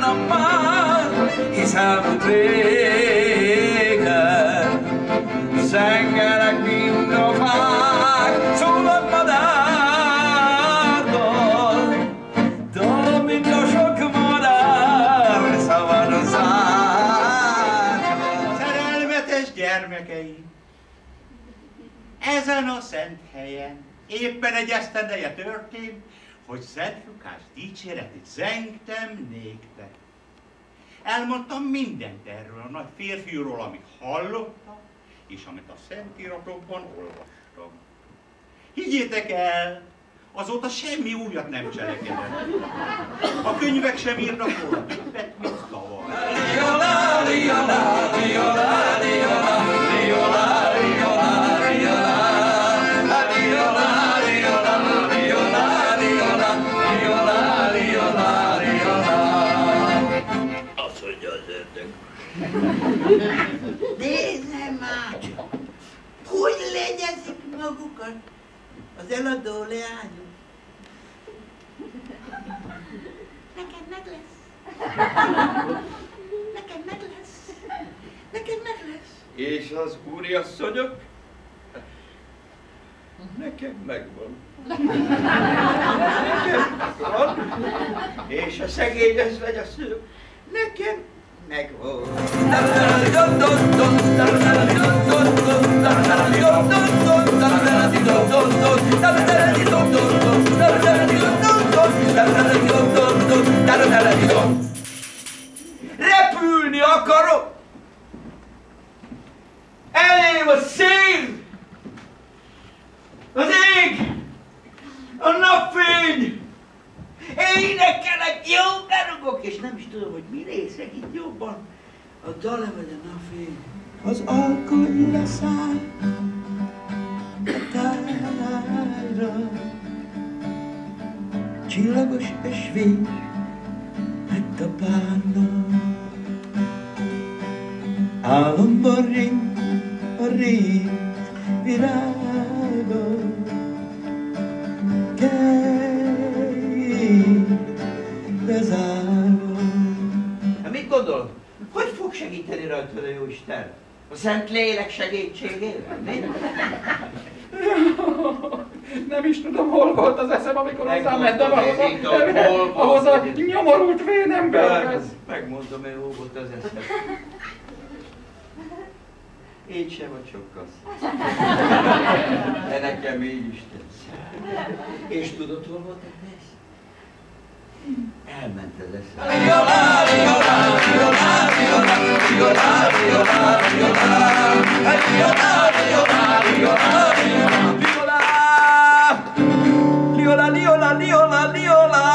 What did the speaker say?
nap már, hisz elmúlt régen. Zengelek mind a fák, szólok madárból, dal, mint a sok madár, szabad a zárban. Szerelmetes gyermekeim, ezen a szent helyen éppen egy esztendeje történt, hogy Szent Lukás dicséretét zengtem néktek. Elmondtam mindent erről a nagy férfiúról, amit hallottam, és amit a Szentíratokban olvastam. Higgyétek el, azóta semmi újat nem cselekedett. A könyvek sem írnak róla többet, mint tavaly. Azt mondja az ördög. Nézzem már csak, hogy legyezik magukat az eladó leányok. Neked meg lesz. Neked meg lesz. Neked meg lesz. És az úriasszonyok? Nekem megvan. Nekem megvan. És a szegény özvegyasszonyok? Nekem megvan. Repülni akarok! Elém a szél! Az ég! A napfény! Énekelek, jó berugok, és nem is tudom, hogy mi részek itt jobban. A dal vagy a napfény. Az alkohol leszáll a tájra. Csillagos ösvény lett a párna. Álomban ring a rét virága. Bezárva. Hát mit gondol? Hogy fog segíteni rajtad a Jóisten? A Szent Lélek segítségével, mi? Nem is tudom, hol volt az eszem, amikor hozzám mentem ahhoz a nyomorult vén emberhez. Megmondom, hogy hol volt az eszem. Én sem vagy sokkal. De nekem így is tetsz. És tudod, hol volt a tesz? Elment az eszem. Liola, liola, liola, liola.